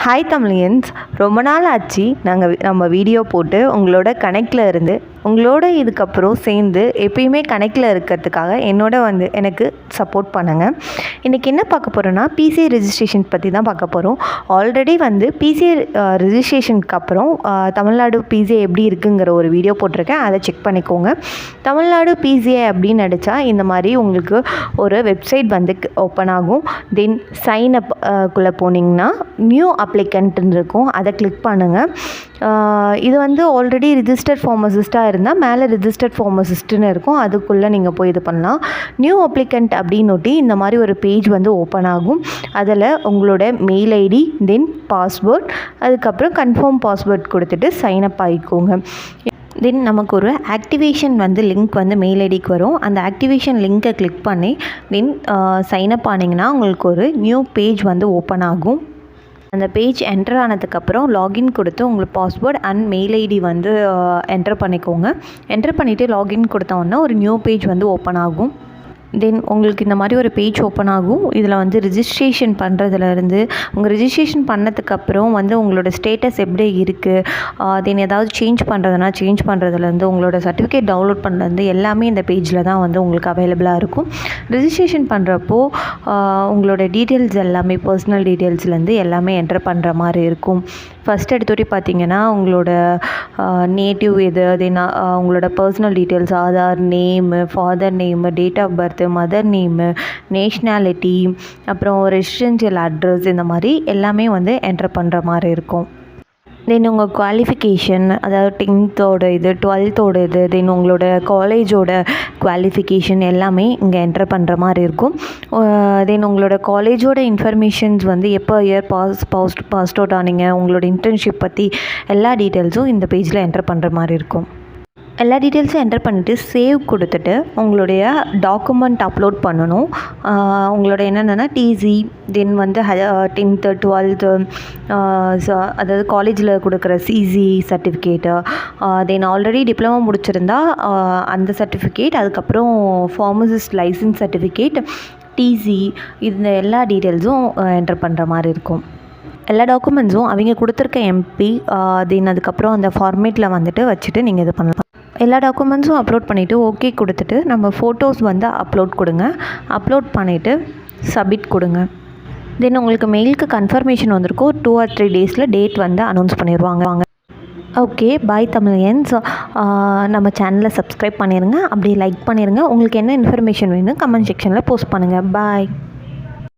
Hi Tamilians, ரொம்ப நாள் ஆச்சு நம்ம வீடியோ போட்டு உங்களோட கனெக்டில் இருந்து உங்களோட இதுக்கப்புறம் சேர்ந்து எப்பயுமே கனெக்டில் இருக்கிறதுக்காக எனக்கு சப்போர்ட் பண்ணுங்கள். இன்றைக்கி என்ன பார்க்க போகிறோன்னா பிசிஏ ரெஜிஸ்ட்ரேஷன் பற்றி தான் பார்க்க போகிறோம். ஆல்ரெடி பிசிஏ ரெஜிஸ்ட்ரேஷனுக்கு அப்புறம் தமிழ்நாடு பிசிஏ எப்படி இருக்குங்கிற ஒரு வீடியோ போட்டிருக்கேன், அதை செக் பண்ணிக்கோங்க. தமிழ்நாடு பிசிஏ அப்படின்னு அடித்தா இந்த மாதிரி உங்களுக்கு ஒரு வெப்சைட் ஓப்பன் ஆகும். தென் சைன் அப் குள்ளே போனீங்கன்னா நியூ அப்ளிகண்ட்னு இருக்கும், அதை கிளிக் பண்ணுங்கள். இது ஆல்ரெடி ரிஜிஸ்டர்ட் ஃபார்மசிஸ்ட்டாக இருந்தால் மேலே ரிஜிஸ்டர்ட் ஃபார்மசிஸ்ட்டுன்னு இருக்கும், அதுக்குள்ளே நீங்கள் போய் இது பண்ணலாம். நியூ அப்ளிகண்ட் அப்படின்னு இந்த மாதிரி ஒரு பேஜ் ஓப்பன் ஆகும். அதில் உங்களோட மெயில் ஐடி, தென் பாஸ்வேர்ட், அதுக்கப்புறம் கன்ஃபார்ம் பாஸ்வேர்ட் கொடுத்துட்டு சைன் அப் ஆகிக்கோங்க. தென் நமக்கு ஒரு ஆக்டிவேஷன் லிங்க் மெயில் ஐடிக்கு வரும். அந்த ஆக்டிவேஷன் லிங்க்கை கிளிக் பண்ணி தென் சைன் அப் ஆனிங்கன்னா உங்களுக்கு ஒரு நியூ பேஜ் ஓப்பன் ஆகும். அந்த பேஜ் என்டர் ஆனதுக்கப்புறம் லாகின் கொடுத்து உங்களுக்கு password and mail ID enter பண்ணிக்கோங்க. என்டர் பண்ணிவிட்டு லாகின் கொடுத்தோன்னா ஒரு நியூ பேஜ் ஓப்பன் ஆகும். தென் உங்களுக்கு இந்த மாதிரி ஒரு பேஜ் ஓப்பன் ஆகும். இதில் ரிஜிஸ்ட்ரேஷன் பண்ணுறதுலேருந்து உங்கள் ரிஜிஸ்ட்ரேஷன் பண்ணதுக்கப்புறம் உங்களோட ஸ்டேட்டஸ் எப்படி இருக்குது, தென் ஏதாவது சேஞ்ச் பண்ணுறதுனா சேஞ்ச் பண்ணுறதுலேருந்து உங்களோட சர்டிஃபிகேட் டவுன்லோட் பண்ணுறது எல்லாமே இந்த பேஜில் தான் உங்களுக்கு அவைலபிளாக இருக்கும். ரிஜிஸ்ட்ரேஷன் பண்ணுறப்போ உங்களோட டீட்டெயில்ஸ் எல்லாமே பர்சனல் டீட்டெயில்ஸ்லேருந்து எல்லாமே என்டர் பண்ணுற மாதிரி இருக்கும். ஃபஸ்ட் எடுத்தோட்டி பார்த்தீங்கன்னா உங்களோட நேட்டிவ் எது, தென் உங்களோட personal details, Aadhaar, name, father name, date of birth, mother name, nationality, அப்புறம் ரெசிடென்ஷியல் அட்ரஸ், இந்த மாதிரி எல்லாமே என்டர் பண்ணுற மாதிரி இருக்கும். தென் உங்கள் குவாலிஃபிகேஷன், அதாவது 10th இது, 12th இது, தென் உங்களோட காலேஜோட குவாலிஃபிகேஷன் எல்லாமே இங்கே என்டர் பண்ணுற மாதிரி இருக்கும். தென் உங்களோட காலேஜோட இன்ஃபர்மேஷன்ஸ் எப்போ இயர் பாஸ்ட் அவுட் ஆனீங்க, உங்களோட இன்டர்ன்ஷிப் பற்றி எல்லா டீட்டெயில்ஸும் இந்த பேஜில் என்டர் பண்ணுற மாதிரி இருக்கும். எல்லா டீட்டெயில்ஸும் என்டர் பண்ணிவிட்டு சேவ் கொடுத்துட்டு உங்களுடைய டாக்குமெண்ட் அப்லோட் பண்ணணும். உங்களோட என்னென்னா டிசி, தென் 10th 12th, அதாவது காலேஜில் கொடுக்குற CC certificate, then already diploma முடிச்சிருந்தா அந்த சர்டிஃபிகேட், அதுக்கப்புறம் ஃபார்மசிஸ்ட் லைசன்ஸ் சர்டிஃபிகேட், டிசி, இந்த எல்லா டீட்டெயில்ஸும் என்டர் பண்ணுற மாதிரி இருக்கும். எல்லா டாக்குமெண்ட்ஸும் அவங்க கொடுத்துருக்க எம்பி, தென் அதுக்கப்புறம் அந்த ஃபார்மேட்டில் வச்சுட்டு நீங்கள் இது பண்ணலாம். எல்லா டாக்குமெண்ட்ஸும் அப்லோட் பண்ணிவிட்டு ஓகே கொடுத்துட்டு நம்ம ஃபோட்டோஸ் அப்லோட் கொடுங்க. அப்லோட் பண்ணிவிட்டு சப்மிட் கொடுங்க. தென் உங்களுக்கு மெயிலுக்கு கன்ஃபர்மேஷன் வந்திருக்கும். 2 or 3 டேஸில் டேட் அனௌன்ஸ் பண்ணிடுவாங்க. ஓகே, பாய் தமிழியன்ஸ். நம்ம சேனலை சப்ஸ்கிரைப் பண்ணிடுங்க, அப்படியே லைக் பண்ணிடுங்க. உங்களுக்கு என்ன இன்ஃபர்மேஷன் வேணும் கமெண்ட் செக்ஷனில் போஸ்ட் பண்ணுங்கள். பாய்.